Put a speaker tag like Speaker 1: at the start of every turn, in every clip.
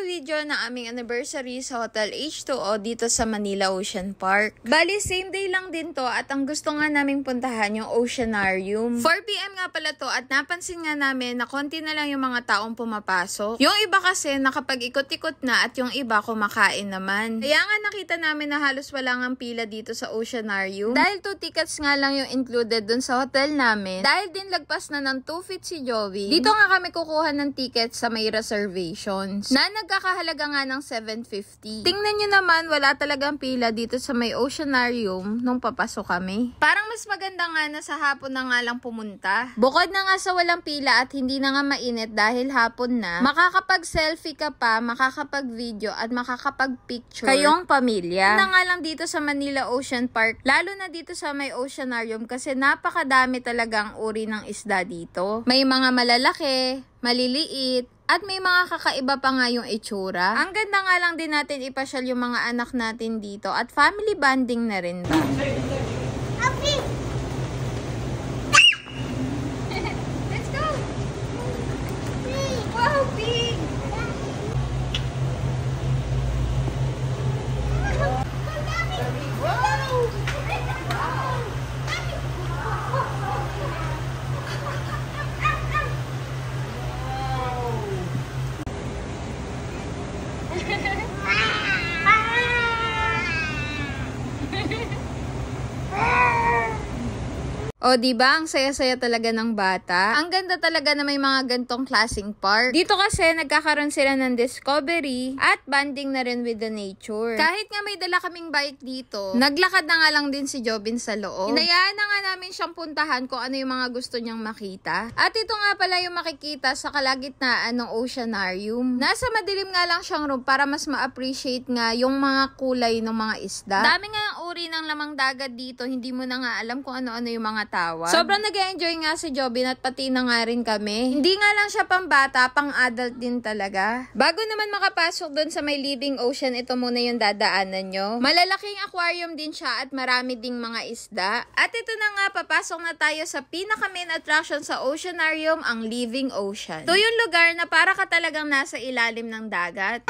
Speaker 1: video ng aming anniversary sa Hotel H2O dito sa Manila Ocean Park. Bali, same day lang din to at ang gusto nga naming puntahan yung Oceanarium. 4 PM nga pala to at napansin nga namin na konti na lang yung mga taong pumapasok. Yung iba kasi nakapag-ikot-ikot na at yung iba kumakain naman. Kaya nga nakita namin na halos wala ngang pila dito sa Oceanarium. Dahil 2 tickets nga lang yung included dun sa hotel namin. Dahil din lagpas na ng 2 feet si Joey. Dito nga kami kukuha ng tickets sa may reservations na nagkakahalaga nga ng 750. Tingnan nyo naman, wala talagang pila dito sa may Oceanarium nung papasok kami. Parang mas maganda nga na sa hapon na nga lang pumunta. Bukod na nga sa walang pila at hindi na nga mainit dahil hapon na, makakapag-selfie ka pa, makakapag-video at makakapag-picture kayong pamilya. Na nga lang dito sa Manila Ocean Park, lalo na dito sa may Oceanarium kasi napakadami talagang uri ng isda dito. May mga malalaki, maliliit, at may mga kakaiba pa nga yung itsura. Ang ganda nga lang din natin ipasyal yung mga anak natin dito at family bonding na rin ba? Okay. Let's go! Wow, big! O, diba? Ang saya-saya talaga ng bata. Ang ganda talaga na may mga gantong klaseng park. Dito kasi, nagkakaroon sila ng discovery at bonding na rin with the nature. Kahit nga may dala kaming bike dito, naglakad na nga lang din si Jobin sa loob. Hinayaan na nga namin siyang puntahan kung ano yung mga gusto niyang makita. At ito nga pala yung makikita sa kalagitnaan ng Oceanarium. Nasa madilim nga lang siyang room para mas ma-appreciate nga yung mga kulay ng mga isda. Dami nga ang uri ng lamang dagat dito, hindi mo na nga alam kung ano-ano yung mga tawag. Sobrang nag-enjoy nga si Jobin at pati na nga rin kami. Hindi nga lang siya pang bata, pang adult din talaga. Bago naman makapasok doon sa may living ocean, ito muna yung dadaanan nyo. Malalaking aquarium din siya at marami ding mga isda. At ito na nga, papasok na tayo sa pinaka-main attraction sa Oceanarium, ang living ocean. Ito yung lugar na para ka talagang nasa ilalim ng dagat.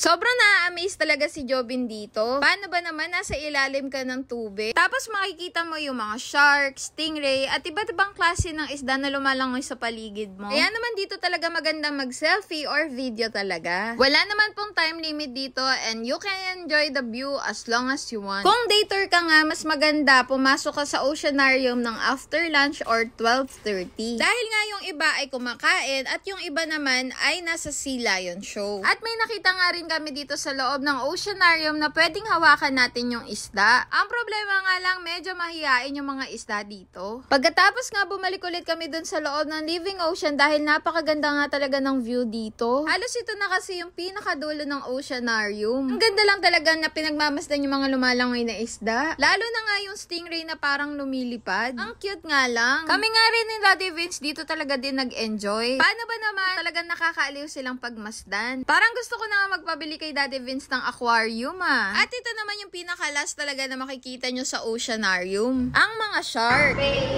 Speaker 1: Sobrang na-amaze talaga si Jobin dito. Paano ba naman nasa ilalim ka ng tubig? Tapos makikita mo yung mga shark, stingray, at iba't ibang klase ng isda na lumalangoy sa paligid mo. Kaya naman dito talaga maganda mag-selfie or video talaga. Wala naman pong time limit dito and you can enjoy the view as long as you want. Kung day tour ka nga, mas maganda pumasok ka sa Oceanarium ng after lunch or 12:30. Dahil nga yung iba ay kumakain at yung iba naman ay nasa Sea Lion Show. At may nakita nga rin kami dito sa loob ng Oceanarium na pwedeng hawakan natin yung isda. Ang problema nga lang, medyo mahihain yung mga isda dito. Pagkatapos nga bumalik ulit kami dun sa loob ng living ocean dahil napakaganda nga talaga ng view dito. Halos ito na kasi yung pinakadulo ng Oceanarium. Ang ganda lang talaga na pinagmamasdan yung mga lumalangoy na isda. Lalo na nga yung stingray na parang lumilipad. Ang cute nga lang. Kami nga rin ni Daddy Vince dito talaga din nag-enjoy. Paano ba naman talagang nakakaaliw silang pagmasdan? Parang gusto ko na nga magpabili kay Daddy Vince ng aquarium ah. At ito naman yung pinaka-last talaga na makikita nyo sa Oceanarium. Ang mga shark. Baby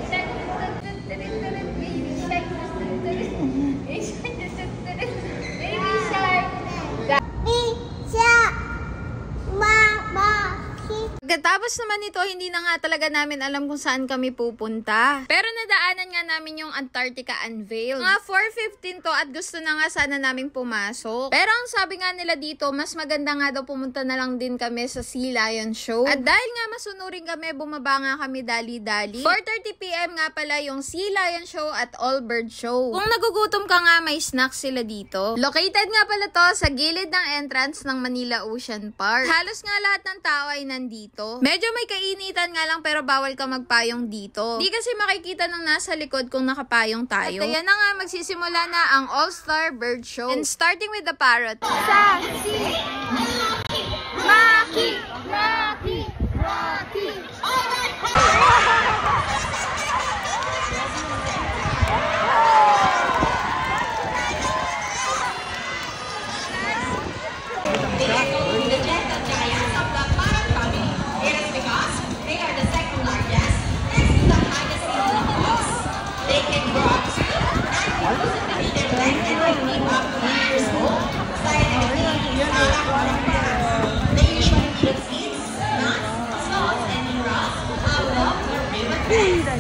Speaker 1: shark. Baby shark. Pagkatapos naman nito, hindi na nga talaga namin alam kung saan kami pupunta. Pero nadaanan nga namin yung Antarctica Unveiled. Mga 4:15 to at gusto na nga sana namin pumasok. Pero ang sabi nga nila dito, mas maganda nga daw pumunta na lang din kami sa Sea Lion Show. At dahil nga masunurin kami, bumaba nga kami dali-dali. 4:30 PM nga pala yung Sea Lion Show at All Bird Show. Kung nagugutom ka nga, may snacks sila dito. Located nga pala to sa gilid ng entrance ng Manila Ocean Park. Halos nga lahat ng tao ay nandito. Medyo may kainitan nga lang pero bawal ka magpayong dito. Di kasi makikita ng nasa likod kung nakapayong tayo. At kaya na nga magsisimula na ang All-Star Bird Show. And starting with the parrot. Sassy! Rocky! Rocky! Rocky!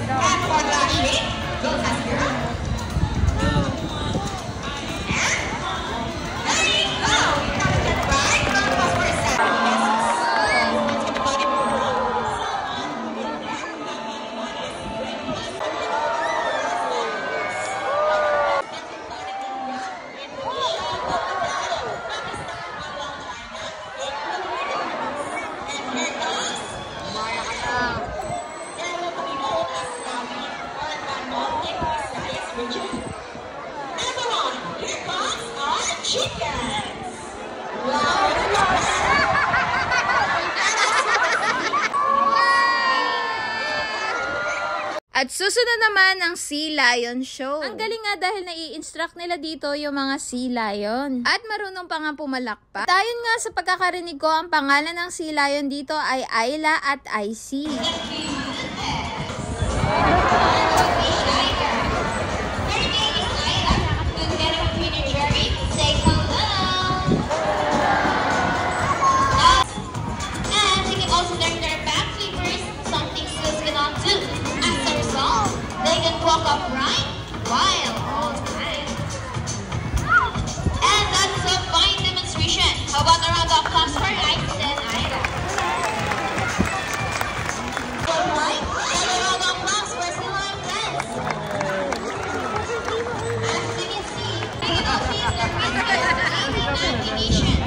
Speaker 2: And for Dashi, go fast girl.
Speaker 1: At susunod naman ang Sea Lion Show. Ang galing nga dahil nai-instruct nila dito yung mga Sea Lion. At marunong pa nga pumalakpak. At ayon nga sa pagkakarinig ko, ang pangalan ng Sea Lion dito ay Ayla at Icy.
Speaker 2: Walk upright while all night. And that's a fine demonstration. How about a round of applause for Ice and Ida? Alright, and a round of applause for Silan Dance. As you can see, they can all see their imagination.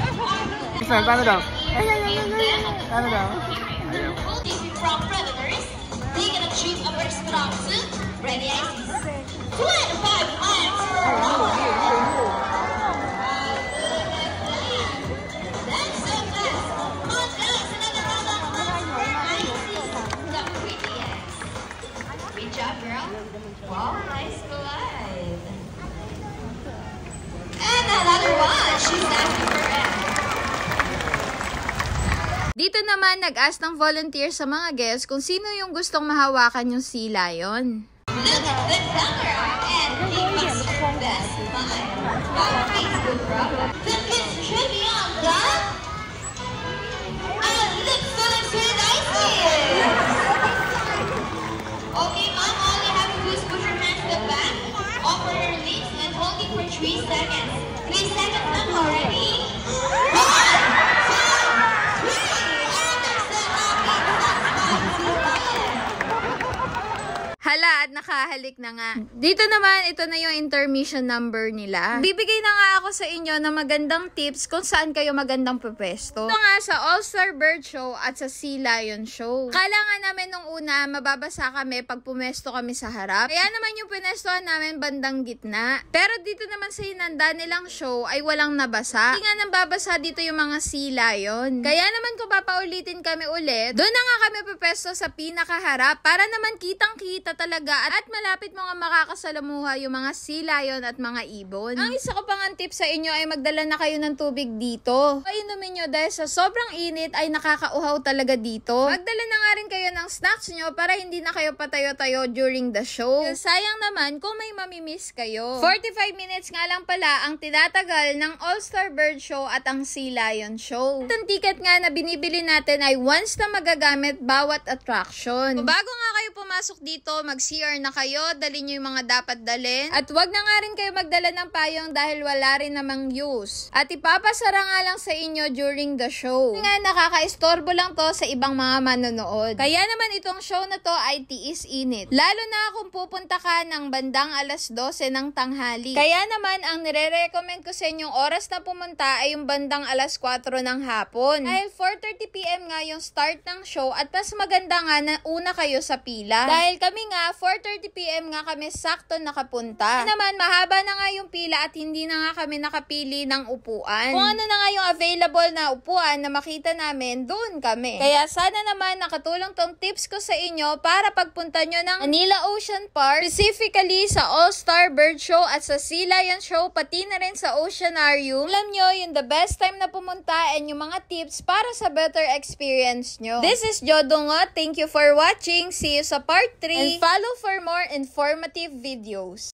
Speaker 3: Paano daw? Paano daw?
Speaker 2: From predators, they can achieve a burst velocity. Ready, Ice? 25 miles per hour. That's so fast. On us, another round of applause for Icy, the prettiest. Great job, girl. Wow, nice glide. And another one. She's asking for it.
Speaker 1: Dito naman, nag-ask ng volunteer sa mga guests kung sino yung gustong mahawakan yung Sea Lion.
Speaker 2: Look at the camera and he must best smile. On Facebook, bro. The kids should be on that. And let's with Icy. Okay, mom, all you have to do is put your hands to the back, over your lips, and hold it for 3 seconds. 3 seconds, ma'am, already?
Speaker 1: Hala, at nakahalik na nga. Dito naman, ito na yung intermission number nila. Bibigay na nga ako sa inyo ng magandang tips kung saan kayo magandang pwesto. Ito nga sa All-Star Bird Show at sa Sea Lion Show. Kala nga namin nung una, mababasa kami pag pumesto kami sa harap. Kaya naman yung pumestohan namin bandang gitna. Pero dito naman sa hinanda nilang show ay walang nabasa. Hindi nga nang babasa dito yung mga Sea Lion. Kaya naman kung papaulitin kami ulit, doon na nga kami pupesto sa pinakaharap para naman kitang-kita talaga at malapit mo nga makakasalamuha yung mga Sea Lion at mga ibon. Ang isa ko pang tip sa inyo ay magdala na kayo ng tubig dito. Painumin nyo dahil sa sobrang init ay nakakauhaw talaga dito. Magdala na nga rin kayo ng snacks nyo para hindi na kayo patayo-tayo during the show. Sayang naman kung may mamimiss kayo. 45 minutes nga lang pala ang tinatagal ng All-Star Bird Show at ang Sea Lion Show. At ang ticket nga na binibili natin ay once na magagamit bawat attraction. Bago nga kayo pumasok dito, mag-CR na kayo, dalhin nyo yung mga dapat dalhin. At wag na nga rin kayo magdala ng payong dahil wala rin namang use. At ipapasara nga lang sa inyo during the show. Kasi nga nakaka-istorbo lang to sa ibang mga manonood. Kaya naman itong show na to ay tiis init. Lalo na kung pupunta ka ng bandang alas 12 ng tanghali. Kaya naman ang nire-recommend ko sa inyong oras na pumunta ay yung bandang alas 4 ng hapon. Dahil 4:30 PM nga yung start ng show at mas maganda nga na una kayo sa pila. Dahil kami nga 4:30 PM nga kami sakto nakapunta. Kaya naman mahaba na nga yung pila at hindi na nga kami nakapili ng upuan. Kung ano na nga yung available na upuan na makita namin, doon kami. Kaya sana naman nakatulong tong tips ko sa inyo para pagpunta nyo ng Manila Ocean Park, specifically sa All-Star Bird Show at sa Sea Lion Show, pati na rin sa Oceanarium. Alam nyo, yung the best time na pumunta and yung mga tips para sa better experience nyo. This is Jodongot. Thank you for watching. See you sa part 3 and follow for more informative videos.